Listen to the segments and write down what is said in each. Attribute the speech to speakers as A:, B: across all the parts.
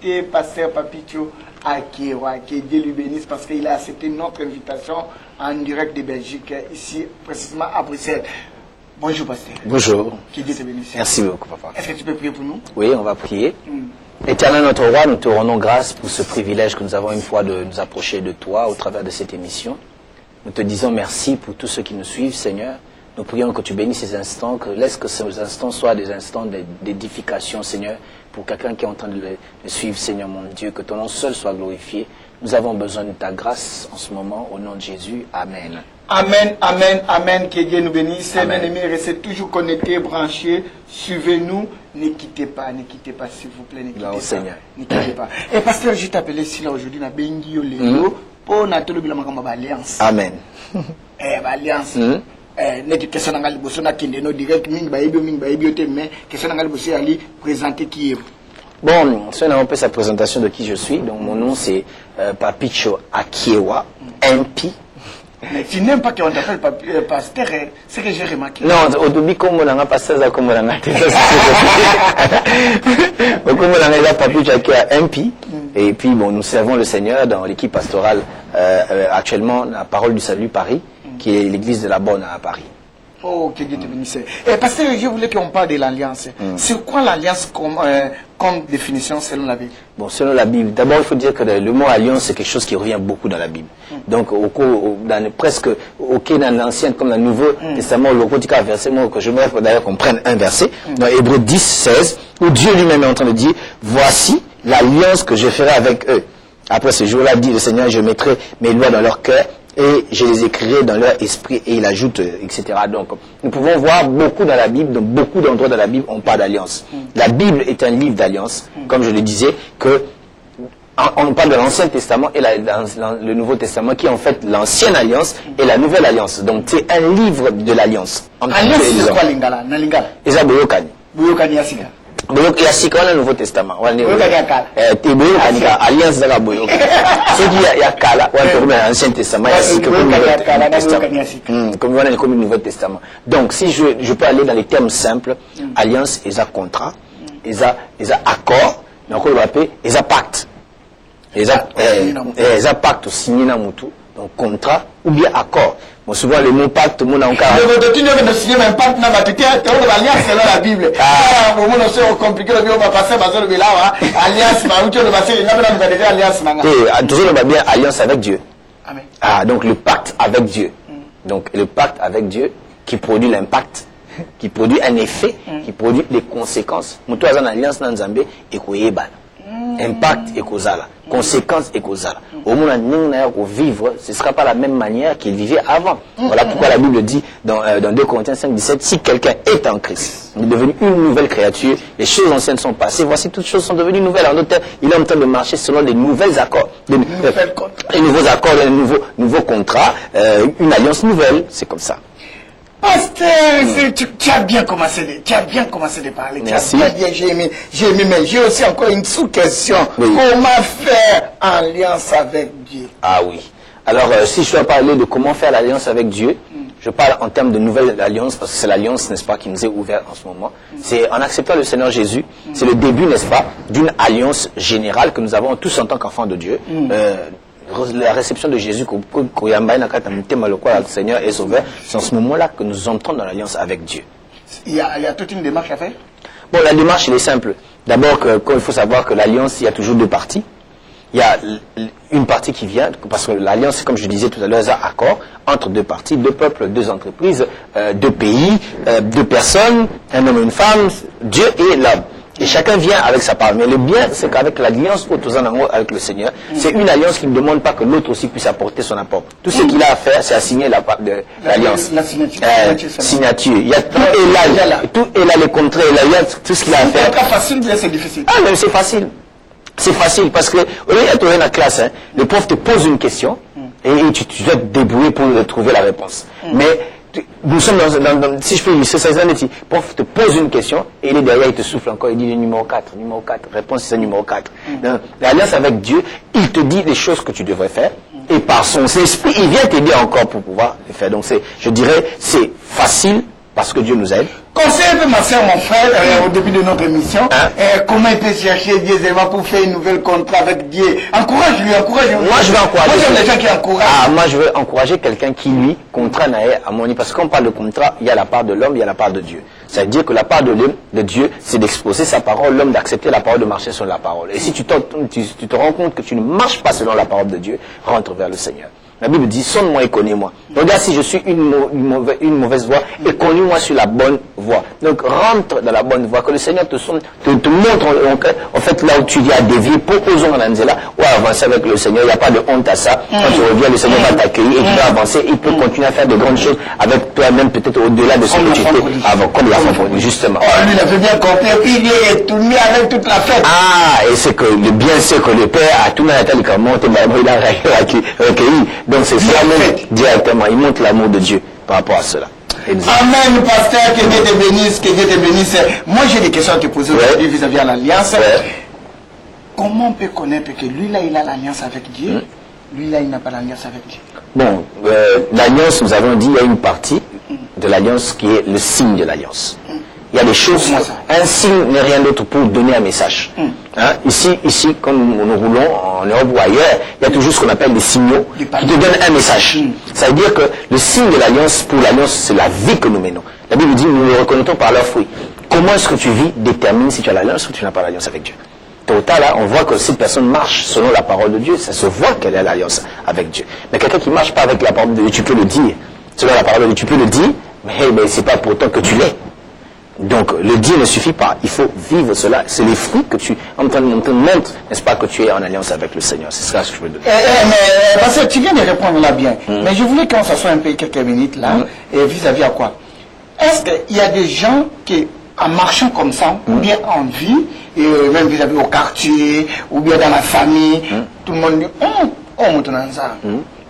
A: quitter Pasteur Papicho à Kiewa. Que Dieu lui bénisse parce qu'il a accepté notre invitation en direct de Belgique, ici, précisément à Bruxelles. Bonjour, Pasteur.
B: Bonjour.
A: Que Dieu te bénisse.
B: Merci beaucoup, papa.
A: Est-ce que tu peux prier pour nous?
B: Oui, on va prier. Éternel notre roi, nous te rendons grâce pour ce privilège que nous avons une fois de nous approcher de toi au travers de cette émission. Nous te disons merci pour tous ceux qui nous suivent, Seigneur. Nous prions que tu bénisses ces instants, que laisse que ces instants soient des instants d'édification, Seigneur, pour quelqu'un qui est en train de le suivre, Seigneur mon Dieu, que ton nom seul soit glorifié. Nous avons besoin de ta grâce en ce moment, au nom de Jésus. Amen.
A: Amen, amen, amen. Que Dieu nous bénisse. Bien-aimés, restez toujours connectés, branchés. Suivez-nous. Ne quittez pas, s'il vous plaît. Ne quittez pas.
B: Seigneur.
A: Ne quittez pas. Et pasteur, je t'appelais ici là aujourd'hui, na bengi yo lelo, pour na tolo bila makamba alliance.
B: Amen.
A: Alliance. Neti question na ngali boso na kende no direct mingi ba yebi te mais question na ngali boso ali présenter qui est.
B: Bon, c'est un peu sa présentation de qui je suis. Donc mon nom c'est Papicho Akiewa, MP.
A: Mais tu n'aimes pas qu'on t'appelle pasteur, c'est que j'ai remarqué.
B: Non, au début, comme on a pasteur, ça comme on a été. Comme on a Papicho Akiewa, MP. Et puis bon, nous servons le Seigneur dans l'équipe pastorale actuellement, la Parole du Salut Paris, qui est l'église de la Bonne à Paris.
A: Oh, que Dieu te bénisse. Et pasteur, je voulais qu'on parle de l'alliance. C'est quoi l'alliance comme définition selon la Bible? Bon,
B: selon la Bible, d'abord il faut dire que le mot alliance c'est quelque chose qui revient beaucoup dans la Bible. Donc presque dans l'Ancien comme dans le Nouveau Testament, le quotidien verset, moi que je me rappelle d'ailleurs qu'on prenne un verset, dans Hébreux 10, 16, où Dieu lui-même est en train de dire, voici l'alliance que je ferai avec eux. Après ce jour-là, dit le Seigneur, je mettrai mes lois dans leur cœur et je les écrirai dans leur esprit, et il ajoute, etc. Donc, nous pouvons voir beaucoup dans la Bible, dans beaucoup d'endroits dans la Bible, on parle d'alliance. La Bible est un livre d'alliance, comme je le disais, que on parle de l'Ancien Testament et le Nouveau Testament, qui est en fait l'Ancienne Alliance et la Nouvelle Alliance. Donc, c'est un livre de l'Alliance.
A: Alliance, c'est quoi Lingala? Nalingala?
B: Eza Boyokani.
A: Boyokani Yasiga.
B: Il y a six quand le Nouveau Testament. Alliance de la Boyoka. Ce qui y a Kala, comme l'Ancien Testament, comme le Nouveau Testament. Donc, si je peux aller dans les termes simples, alliance, ils ont contrat, ils ont accord, donc on va appeler, ils ont pacte. Ils ont pacte signé dans Moutou, donc contrat ou bien accord. Bon, souvent, le mot pacte, tout le monde a encore.
A: Le tu ne signer un pacte, n'a pas été l'alliance selon la Bible. Ah, au moment où c'est compliqué, on va passer à le Béla, alliance, mais où tu le passer, il n'y a pas d'alliance.
B: Et toujours, on va bien alliance avec Dieu. Amen. Ah, donc le pacte avec Dieu. Donc le pacte avec Dieu qui produit l'impact, qui produit un effet, qui produit des conséquences. Nous, tous, en alliance dans Zambé, et qu'on y est impact et causal, conséquences et causal. Au moment où vivre, ce ne sera pas la même manière qu'il vivait avant. Voilà pourquoi la Bible dit dans 2 Corinthiens 5, 17, si quelqu'un est en Christ, il est devenu une nouvelle créature, les choses anciennes sont passées, voici toutes choses sont devenues nouvelles. En d'autres termes, il est en train de marcher selon des nouvelles accords, des nouveaux accords, des nouveaux contrats, une alliance nouvelle, c'est comme ça.
A: Pasteur, tu as bien commencé de parler.
B: Merci.
A: J'ai aimé, mais j'ai aussi encore une sous-question. Oui. Comment faire alliance avec Dieu?
B: Ah oui. Alors, si je dois parler de comment faire l'alliance avec Dieu, je parle en termes de nouvelle alliance, parce que c'est l'alliance, n'est-ce pas, qui nous est ouverte en ce moment. C'est en acceptant le Seigneur Jésus, c'est le début, n'est-ce pas, d'une alliance générale que nous avons tous en tant qu'enfants de Dieu. La réception de Jésus, le Seigneur est sauveur, c'est en ce moment-là que nous entrons dans l'alliance avec Dieu.
A: Il y a toute une démarche à faire?
B: Bon, la démarche, elle est simple. D'abord, il faut savoir que l'alliance, il y a toujours deux parties. Il y a une partie qui vient, parce que l'alliance, comme je disais tout à l'heure, c'est un accord entre deux parties, deux peuples, deux entreprises, deux pays, deux personnes, un homme et une femme, Dieu et l'homme. Et chacun vient avec sa part. Mais le bien, c'est qu'avec l'alliance avec le Seigneur, c'est une alliance qui ne demande pas que l'autre aussi puisse apporter son apport. Tout ce qu'il a à faire, c'est à signer l'alliance.
A: La signature.
B: Signature. Il y a tout est là, les contrats, il y a tout ce qu'il a à faire.
A: C'est facile, bien c'est difficile.
B: Ah, mais c'est facile. C'est facile parce que, au lieu d'être dans la classe, le prof te pose une question et tu dois te débrouiller pour trouver la réponse. Mais, nous sommes si je peux illustrer ça, le prof te pose une question et il est derrière, il te souffle encore, il dit le numéro 4, réponse c'est le numéro 4. L'alliance avec Dieu, il te dit les choses que tu devrais faire et par son esprit, il vient t'aider encore pour pouvoir les faire. Donc je dirais, c'est facile parce que Dieu nous aide.
A: Conseille un peu ma soeur, mon frère, au début de notre émission, comment il peut chercher Dieu pour faire une nouvelle contrat avec Dieu. Encourage-lui, encourage-lui.
B: Moi, je vais encourager.
A: Moi, j'aime les gens qui encouragent.
B: Moi, je veux encourager quelqu'un qui, lui, contrat n'a à mon parce que quand on parle de contrat, il y a la part de l'homme, il y a la part de Dieu. C'est-à-dire que la part de Dieu, c'est d'exposer sa parole, l'homme d'accepter la parole, de marcher selon la parole. Et si tu te rends compte que tu ne marches pas selon la parole de Dieu, rentre vers le Seigneur. La Bible dit, sonne-moi et connais-moi. Regarde si je suis une mauvaise voie et conduis-moi sur la bonne voie. Donc rentre dans la bonne voie, que le Seigneur te montre en fait là où tu viens à dévier, proposons en Anzela ou à avancer avec le Seigneur. Il n'y a pas de honte à ça. Quand tu reviens, le Seigneur va t'accueillir et tu vas avancer. Il peut continuer à faire de grandes choses avec toi-même, peut-être au-delà de ce que tu étais avant, comme il a fait justement.
A: Oh, lui, il a fait bien compris, et puis il est tourné avec toute la fête.
B: Ah, et c'est que le bien c'est que le Père a tout le monde qui a monté, il a recueilli. Donc c'est ça même directement, il montre l'amour de Dieu par rapport à cela.
A: Amen, pasteur, que Dieu te bénisse, que Dieu te bénisse. Moi j'ai des questions à te poser aujourd'hui vis-à-vis de l'alliance. Comment on peut connaître que lui là il a l'alliance avec Dieu, lui là il n'a pas l'alliance avec Dieu?
B: Bon, l'alliance, nous avons dit, il y a une partie de l'alliance qui est le signe de l'alliance. Il y a des choses, un signe n'est rien d'autre pour donner un message. Hein? Ici, quand nous roulons en Europe ou ailleurs, il y a toujours ce qu'on appelle des signaux qui te donnent un message. Ça veut dire que le signe de l'alliance, pour l'alliance, c'est la vie que nous menons. La Bible dit, nous le reconnaissons par leurs fruits. Comment est-ce que tu vis détermine si tu as l'alliance ou tu n'as pas l'alliance avec Dieu. Tôt ou tard, là, on voit que cette personne marche selon la parole de Dieu, ça se voit qu'elle a l'alliance avec Dieu. Mais quelqu'un qui ne marche pas avec la parole de Dieu, tu peux le dire. Selon la parole de Dieu, tu peux le dire, mais c'est pas pour autant que tu l'es. Donc, le dire ne suffit pas. Il faut vivre cela. C'est les fruits que tu montres, n'est-ce pas, que tu es en alliance avec le Seigneur. C'est ça que je veux dire.
A: Mais, parce que tu viens de répondre là bien. Mais je voulais qu'on s'assoie un peu quelques minutes là, et vis-à-vis à quoi? Est-ce qu'il y a des gens qui, en marchant comme ça, ou bien en vie, et même vis-à-vis au quartier, ou bien dans la famille, tout le monde dit, on monte dans ça.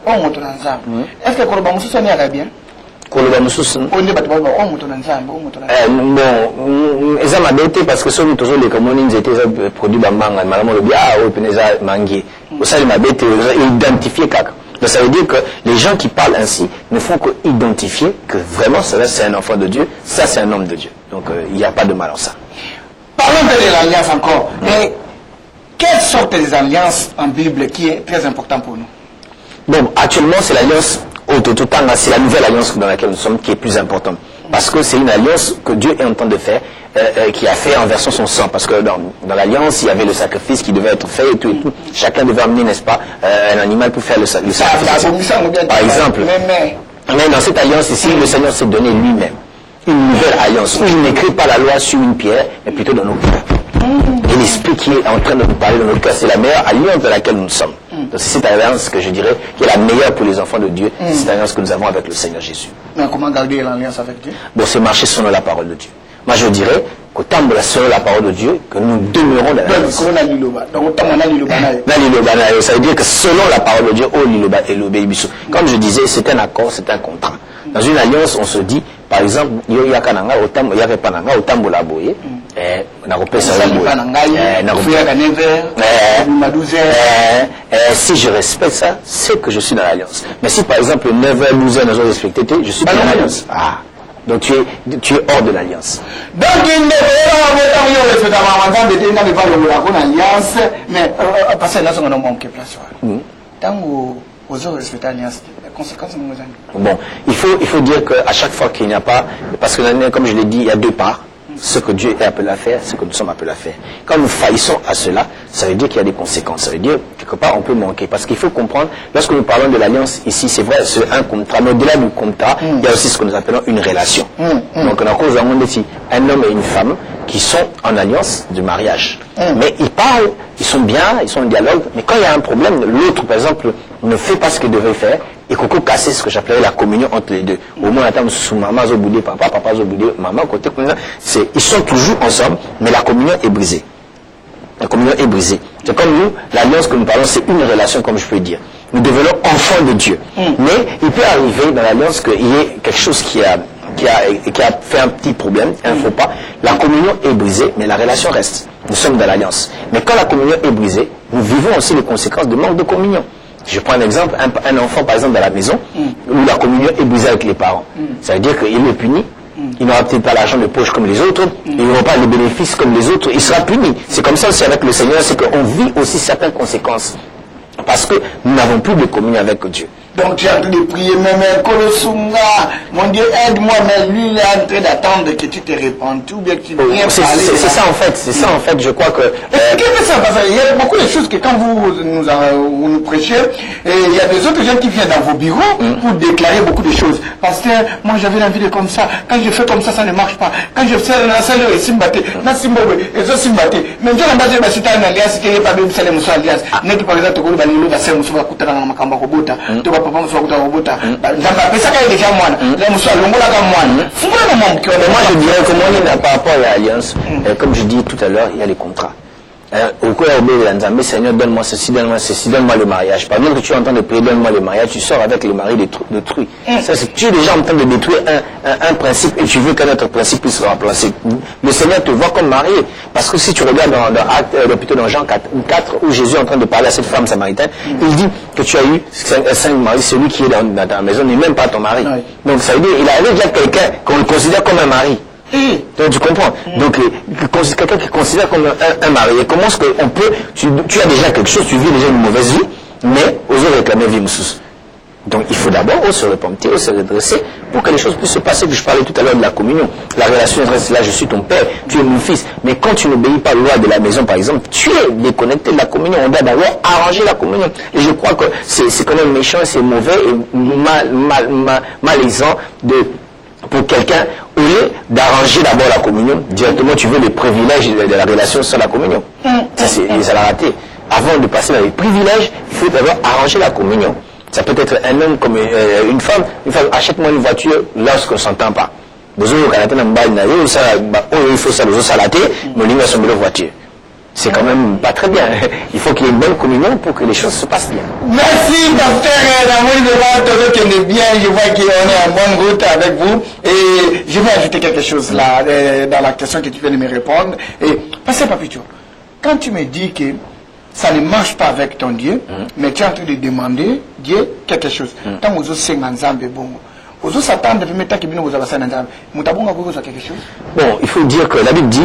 A: On monte dans ça. Est-ce que Koloba Moussou sonne bien?
B: Bon, ils ont adopté parce que ceux qui ont les communes étaient produits bambang, madame le bien, ou peneza mangué. Ça, ils m'ont identifié caca. Donc ça veut dire que les gens qui parlent ainsi ne font que identifier que vraiment cela c'est un enfant de Dieu, ça c'est un homme de Dieu. Donc il n'y a pas de mal en ça.
A: Parlons de l'alliance encore. Mais quelle sorte des alliances en Bible qui est très important pour nous?
B: Bon, actuellement c'est l'alliance. C'est la nouvelle alliance dans laquelle nous sommes qui est plus importante. Parce que c'est une alliance que Dieu est en train de faire, qui a fait en versant son sang. Parce que dans l'alliance, il y avait le sacrifice qui devait être fait et tout et tout. Chacun devait amener, n'est-ce pas, un animal pour faire le sacrifice. Par exemple. Mais dans cette alliance ici, le Seigneur s'est donné lui-même une nouvelle alliance. Il n'écrit pas la loi sur une pierre, mais plutôt dans nos cœurs. Et l'esprit qui est en train de nous parler dans nos cœurs, c'est la meilleure alliance dans laquelle nous sommes. Donc c'est cette alliance que je dirais qui est la meilleure pour les enfants de Dieu. C'est cette alliance que nous avons avec le Seigneur Jésus.
A: Mais comment garder l'alliance avec Dieu?
B: Bon, c'est marcher selon la parole de Dieu. Moi je dirais qu'au temps de selon la parole de Dieu, que nous demeurons dans l'alliance. Ça veut dire que selon la parole de Dieu, comme je disais, c'est un accord, c'est un contrat. Dans une alliance, on se dit, par exemple, si je respecte ça, c'est que je suis dans l'alliance. Mais si par exemple 9h, 12h, nous avons respecté, je suis dans l'alliance. Ah. Donc tu es hors de l'alliance.
A: Donc il ne faut pas l'alliance, mais parce que là, on a manqué place. Tant aux respecter l'alliance, les conséquences sont moins.
B: Bon, il faut dire qu'à chaque fois qu'il n'y a pas, parce que comme je l'ai dit, il y a deux parts. Ce que Dieu est appelé à faire, ce que nous sommes appelés à faire. Quand nous faillissons à cela, ça veut dire qu'il y a des conséquences. Ça veut dire, quelque part, on peut manquer. Parce qu'il faut comprendre, lorsque nous parlons de l'alliance, ici, c'est vrai, c'est un contrat. Mais au-delà du contrat, il y a aussi ce que nous appelons une relation. Donc, on a cause d'un monde ici, un homme et une femme qui sont en alliance de mariage. Mais ils parlent, ils sont bien, ils sont en dialogue. Mais quand il y a un problème, l'autre, par exemple, ne fait pas ce qu'il devait faire. Et Coco casser ce que j'appelais la communion entre les deux. Au moins, sous maman, zoboudé, papa zoboudé, maman, côté communion. Ils sont toujours ensemble, mais la communion est brisée. La communion est brisée. C'est comme nous, l'alliance que nous parlons, c'est une relation, comme je peux dire. Nous devenons enfants de Dieu. Mais il peut arriver dans l'alliance qu'il y ait quelque chose qui a fait un petit problème, un faux pas. La communion est brisée, mais la relation reste. Nous sommes dans l'alliance. Mais quand la communion est brisée, nous vivons aussi les conséquences de manque de communion. Je prends un exemple, un enfant par exemple dans la maison, où la communion est brisée avec les parents. Ça veut dire qu'il est puni, il n'aura peut-être pas l'argent de poche comme les autres, il n'aura pas les bénéfices comme les autres, il sera puni. C'est comme ça aussi avec le Seigneur, c'est qu'on vit aussi certaines conséquences. Parce que nous n'avons plus de communion avec Dieu.
A: Donc tu es en train de prier, mais Kolosunga, mon Dieu, aide-moi, mais lui il est en train d'attendre que tu te répandes, ou bien que tu viennes parler.
B: C'est ça en fait, c'est ça en fait, je crois que...
A: Qu'est-ce que ça passe? Il y a beaucoup de choses que quand vous nous prêchez, il y a des autres gens qui viennent dans vos bureaux pour déclarer beaucoup de choses. Pasteur, moi j'avais l'envie de comme ça, quand je fais comme ça ne marche pas. Quand je fais la salle de Simbate, na Simbabwe, et ça Simbate. Mais je n'ai pas dit que c'était un alliance, qu'il n'y a pas de salle de alliance. N'est-ce pas par exemple, tu as dit que tu as dit que tu as dit que papa msokuta robota ndamba pesa kale deja mwana la muso alongola ka mwana fumula na mama mkiwa
B: moi je dirais que moi par rapport à l'alliance comme je dis tout à l'heure il y a les contrats au cours de Nzambe Seigneur donne-moi ceci donne-moi le mariage pendant que tu es en train de prier donne-moi le mariage tu sors avec le mari d'autrui ça c'est tu es déjà en train de détruire un principe et tu veux qu'un autre principe puisse se remplacer. Le Seigneur te voit comme marié parce que si tu regardes plutôt dans Jean 4 où Jésus est en train de parler à cette femme samaritaine il dit que tu as eu 5 maris, celui qui est dans ta maison n'est même pas ton mari. Donc ça veut dire il avait déjà quelqu'un qu'on le considère comme un mari. Donc tu comprends. Donc quelqu'un qui considère comme un mari. Et comment est-ce qu'on peut, tu as déjà quelque chose, tu vis déjà une mauvaise vie, mais oser réclamer vie moussous. Donc il faut d'abord se repentir, se redresser pour que les choses puissent se passer. Je parlais tout à l'heure de la communion. La relation reste là, je suis ton père, tu es mon fils. Mais quand tu n'obéis pas aux lois de la maison, par exemple, tu es déconnecté de la communion. On doit d'abord arranger la communion. Et je crois que c'est quand même méchant, c'est mauvais et malaisant pour quelqu'un, au lieu d'arranger d'abord la communion, directement tu veux les privilèges de la relation sans la communion. Ça, ça l'a raté. Avant de passer dans les privilèges, il faut d'abord arranger la communion. Ça peut être un homme comme une femme achète-moi une voiture lorsqu'on ne s'entend pas. Il faut ça, mais voiture. C'est quand même pas très bien. Il faut qu'il y ait une bonne communion pour que les choses se passent bien.
A: Merci, pasteur. Bien, je vois qu'on est en bonne route avec vous. Et je vais ajouter quelque chose là, dans la question que tu viens de me répondre. Et, pasteur Papicho, quand tu me dis que ça ne marche pas avec ton Dieu, mais tu es en train de demander Dieu quelque chose. Tant que vous êtes bon. Bon,
B: il faut dire que la Bible dit,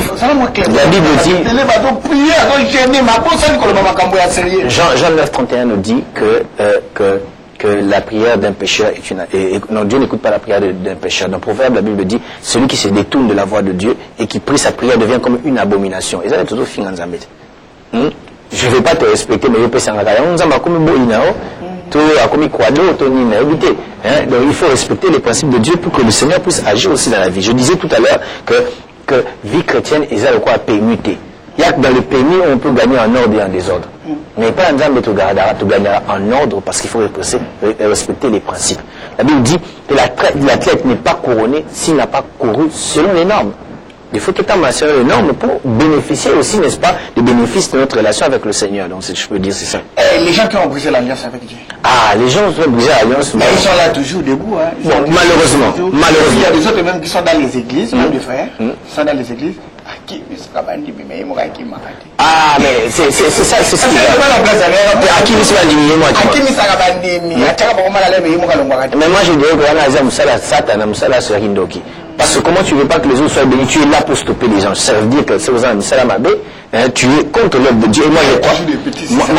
B: Jean 9:31 nous dit que la prière d'un pécheur est non, Dieu n'écoute pas la prière d'un pécheur. Dans Proverbe, la Bible dit, celui qui se détourne de la voix de Dieu et qui prie sa prière devient comme une abomination. Et ça, c'est toujours fin en Zambie. Je ne vais pas te respecter, mais je peux s'en donc il faut respecter les principes de Dieu pour que le Seigneur puisse agir aussi dans la vie. Je disais tout à l'heure que vie chrétienne, ils ont quoi permuter. Il y a que dans le permis, on peut gagner en ordre et en désordre. Mais pas en Zambie, tu gagneras en ordre parce qu'il faut respecter les principes. La Bible dit que l'athlète n'est pas couronné s'il n'a pas couru selon les normes. Il faut que tu aies les normes pour bénéficier aussi, n'est-ce pas, des bénéfices de notre relation avec le Seigneur. Donc, je peux dire, c'est ça.
A: Et les gens qui ont brisé l'alliance avec Dieu.
B: Ah, les gens qui ont brisé l'alliance.
A: Mais ils sont là toujours debout. Hein.
B: Bon, malheureusement.
A: Il y a des autres même qui sont dans les églises, même des frères, qui sont dans les églises.
B: Ah, mais c'est ça, c'est ce qui mais moi je dirais que parce que comment tu veux pas que les autres soient bénis, tu es là pour stopper les gens. Ça veut dire que c'est aux gens tu es contre l'œuvre de Dieu. Et moi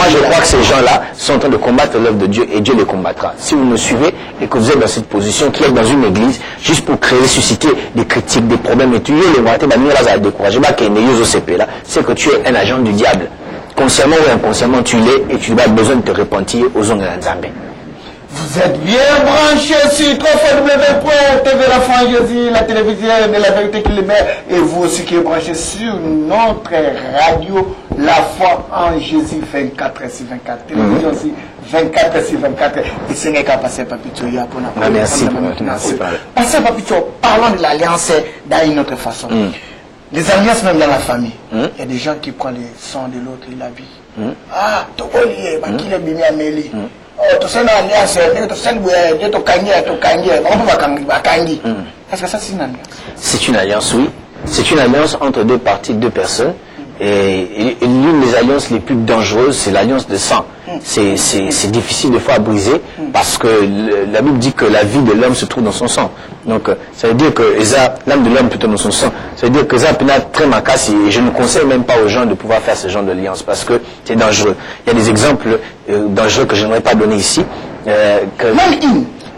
B: je crois que ces gens-là sont en train de combattre l'œuvre de Dieu et Dieu les combattra. Si vous me suivez et que vous êtes dans cette position, qui est dans une église, juste pour créer, susciter des critiques, des problèmes, et tu es le matin, c'est que tu es un agent du diable. Consciemment ou inconsciemment, tu l'es et tu as besoin de te repentir aux ongles d'Anzambé.
A: Vous êtes bien branchés sur www.tv La Foi en Jésus, la télévision de la vérité qui le met, et vous aussi qui êtes branchés sur notre radio La Foi en Jésus 24/24. Télévision aussi 24/24. Et ce n'est qu'à passer Papito.
B: Merci.
A: Passer Papito, parlons de l'alliance d'une autre façon. Les alliances même dans la famille. Il y a des gens qui prennent les sons de l'autre et la vie. Ah, tu connais, qui est bien amélioré. Est-ce que ça c'est une alliance?
B: C'est une alliance, oui. C'est une alliance entre deux parties, deux personnes Et l'une des alliances les plus dangereuses, c'est l'alliance de sang. C'est difficile de fois à briser parce que la Bible dit que la vie de l'homme se trouve dans son sang. Donc ça veut dire que l'âme de l'homme plutôt dans son sang. Ça veut dire que ça peut être très macasse et je ne conseille même pas aux gens de pouvoir faire ce genre d'alliance parce que c'est dangereux. Il y a des exemples dangereux que je n'aimerais pas donner ici.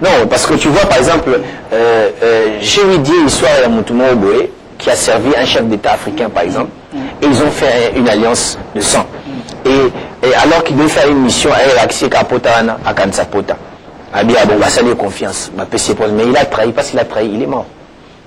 B: Non, parce que tu vois par exemple, j'ai eu dit l'histoire à Moutouma Oboé qui a servi un chef d'État africain par exemple, et ils ont fait une alliance de sang. Et alors qu'il devait faire une mission à Axie Kapota à Kansapota, bon, bah, ça lui confiance, mais il a trahi, parce qu'il a trahi, il est mort.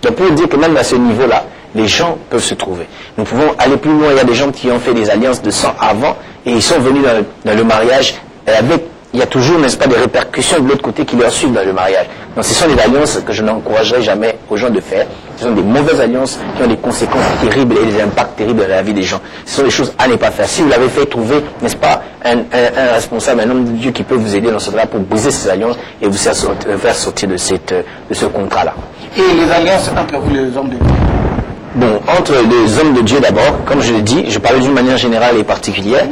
B: Donc pour dire que même à ce niveau-là, les gens peuvent se trouver. Nous pouvons aller plus loin, il y a des gens qui ont fait des alliances de sang avant, et ils sont venus dans le mariage avec. Il y a toujours, n'est-ce pas, des répercussions de l'autre côté qui leur suivent dans le mariage. Donc ce sont des alliances que je n'encouragerai jamais aux gens de faire. Ce sont des mauvaises alliances qui ont des conséquences terribles et des impacts terribles dans la vie des gens. Ce sont des choses à ne pas faire. Si vous l'avez fait, trouvez, n'est-ce pas, un responsable, un homme de Dieu qui peut vous aider dans ce cas-là pour briser ces alliances et vous faire sortir de ce contrat-là.
A: Et les alliances entre vous, les hommes de Dieu?
B: Bon, entre les hommes de Dieu d'abord, comme je l'ai dit, je parlais d'une manière générale et particulière.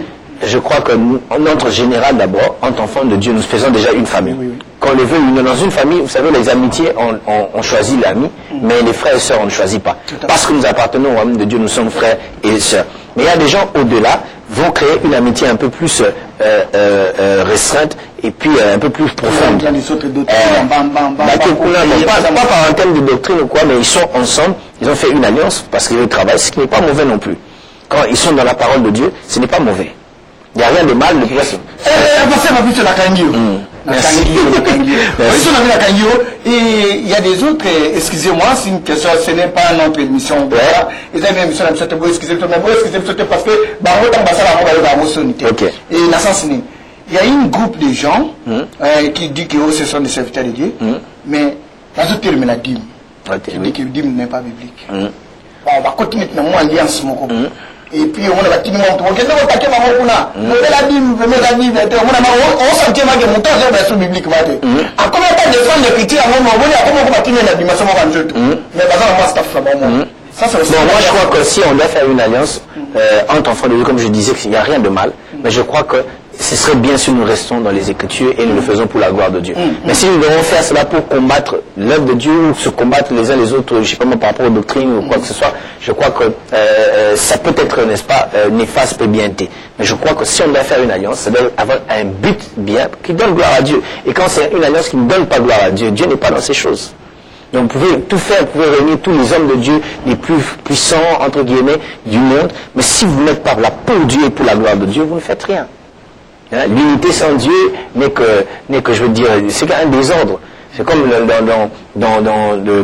B: Je crois que notre général d'abord, entre enfants de Dieu, nous faisons déjà une famille. Oui. Quand on les veut, dans une famille, vous savez, les amitiés, on choisit l'ami, mais les frères et sœurs, on ne choisit pas. Parce que nous appartenons au royaume de Dieu, nous sommes frères et sœurs. Mais il y a des gens au-delà vont créer une amitié un peu plus restreinte et puis un peu plus profonde. Pas par un thème de doctrine ou quoi, mais ils sont ensemble, ils ont fait une alliance parce qu'ils travaillent, ce qui n'est pas mauvais non plus. Quand ils sont dans la parole de Dieu, ce n'est pas mauvais. Il n'y a rien de mal de plus.
A: Et il y a des autres, excusez-moi, c'est une question, ce n'est pas notre émission. Ils ont une émission, excusez-moi parce que et il y a une groupe de gens qui dit que ce sont des serviteurs de Dieu, mais la autre terme la dîme. Qui dit que la dîme n'est pas biblique. On va continuer dans alliance. Et puis on va continuer on va attaquer on la Bible on sentit que mon temps version biblique va être à comment pas défendre les critiques on va comment continuer la dimension mais ça c'est
B: moi je crois que si on doit faire une alliance entre enfants de Dieu, comme je disais qu'il n'y a rien de mal, mais je crois que ce serait bien si nous restons dans les Écritures et nous le faisons pour la gloire de Dieu. Mais si nous devons faire cela pour combattre l'œuvre de Dieu ou se combattre les uns les autres, je ne sais pas par rapport aux doctrines ou quoi que ce soit, je crois que ça peut être, n'est-ce pas, néfaste et bien été. Mais je crois que si on doit faire une alliance, ça doit avoir un but bien qui donne gloire à Dieu. Et quand c'est une alliance qui ne donne pas gloire à Dieu, Dieu n'est pas dans ces choses. Donc vous pouvez tout faire, vous pouvez réunir tous les hommes de Dieu, les plus puissants, entre guillemets, du monde, mais si vous n'êtes pas là pour Dieu et pour la gloire de Dieu, vous ne faites rien. L'unité sans Dieu n'est que, je veux dire, c'est un désordre. C'est comme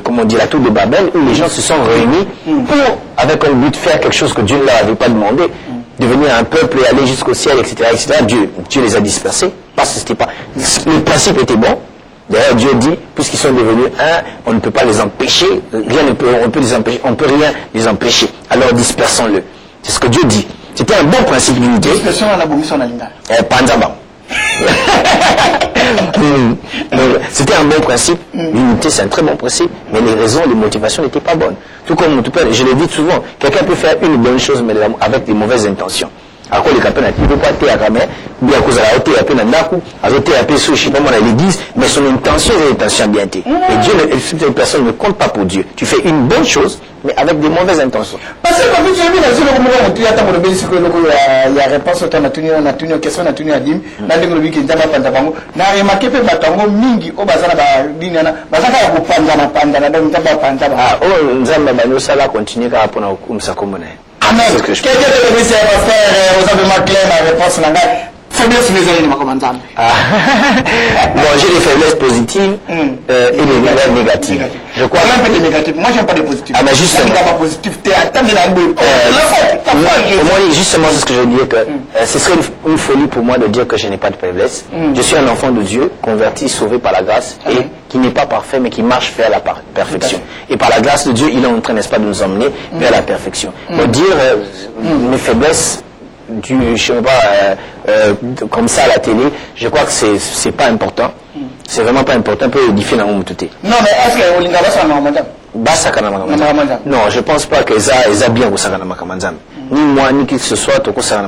B: comment on dit, la tour de Babel, où les gens se sont réunis pour, avec un but, faire quelque chose que Dieu ne leur avait pas demandé, devenir un peuple et aller jusqu'au ciel, etc., etc. Dieu les a dispersés, parce que c'était pas, le principe était bon. D'ailleurs, Dieu dit, puisqu'ils sont devenus un, on ne peut pas les empêcher, on peut rien les empêcher. Alors dispersons-le. C'est ce que Dieu dit. C'était un bon principe d'unité.
A: Dispersion à la bomission en Linda.
B: Panzaba. C'était un bon principe. L'unité, c'est un très bon principe, mais les raisons, les motivations n'étaient pas bonnes. Tout comme je l'ai dit souvent, quelqu'un peut faire une bonne chose, mais avec des mauvaises intentions. À quoi les capins n'ont pas été à Ramé, bien cause à la hauteur, à peine à Naku, à côté à Pesso, je sais pas moi, à l'église, mais son intention est une intention bien été. Et Dieu, cette personne ne compte pas pour Dieu. Tu fais une bonne chose, mais avec des mauvaises intentions.
A: Parce que quand tu as vu la zone où on a il y a réponse au temps, on a tenu question, on a tenu à Dim, on a dit que Ndama Pantabango, on a remarqué que Batango, Mingi, au Bazana, Bazaka, Pandana, Ndama Pantaba.
B: Ah, oh, Nzamba, Banosala continue à répondre au Kumsakomone.
A: Amen. Quelqu'un de l'église va faire aux hommes clairs la réponse là. Faiblesse les amis,
B: bon, j'ai des faiblesses positives et des faiblesses négatives. Je crois
A: même des négatives. Moi, j'aime pas des positifs.
B: Ah, mais justement.
A: Pas positif.
B: Justement, c'est ce que je veux dire que ce serait une folie pour moi de dire que je n'ai pas de faiblesse. Je suis un enfant de Dieu, converti, sauvé par la grâce et qui n'est pas parfait, mais qui marche vers la perfection. Et par la grâce de Dieu, il est en train, n'est-ce pas, de nous emmener vers la perfection. Donc dire mes faiblesses, je ne sais pas, comme ça à la télé, je crois que c'est pas important. C'est vraiment pas important pour édifier dans mon tout.
A: Non, mais est-ce que Olinga va s'en
B: non, je pense pas que ça bien au Saganama Kamanzam. ni moi, ni qui que ce soit, tout ça,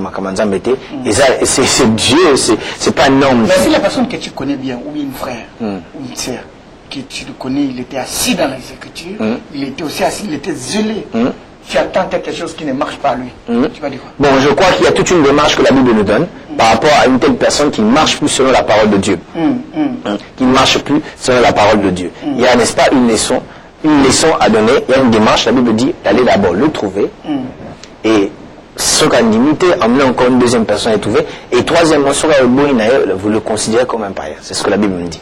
B: et ça, c'est Dieu, c'est pas un homme.
A: Mais si la personne que tu connais bien, ou un frère, ou une sœur, que tu le connais, il était assis dans les Écritures, il était aussi assis, il était zélé. Tu attends quelque chose qui ne marche pas lui. Tu vas dire quoi?
B: Bon, je crois qu'il y a toute une démarche que la Bible nous donne par rapport à une telle personne qui ne marche plus selon la parole de Dieu. Qui ne marche plus selon la parole de Dieu. Il y a, n'est-ce pas, une leçon à donner, il y a une démarche, la Bible dit d'aller d'abord le trouver, et ce qu'on limité, emmener encore une deuxième personne à le trouver, et troisièmement, vous le considérez comme un païen. C'est ce que la Bible nous dit.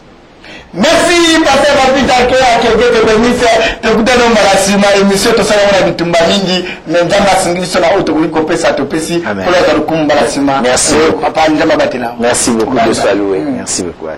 A: Merci, Pasteur Papita, qui a quelqu'un de bénisse, te goûter dans la sima, émission, tout ça, on a dit Tumba Mingi, mais dans la single, sur la haute, vous coupez ça, topesi, pour la sima.
B: Merci.
A: Papa,
B: Merci beaucoup de soit loué. Merci beaucoup.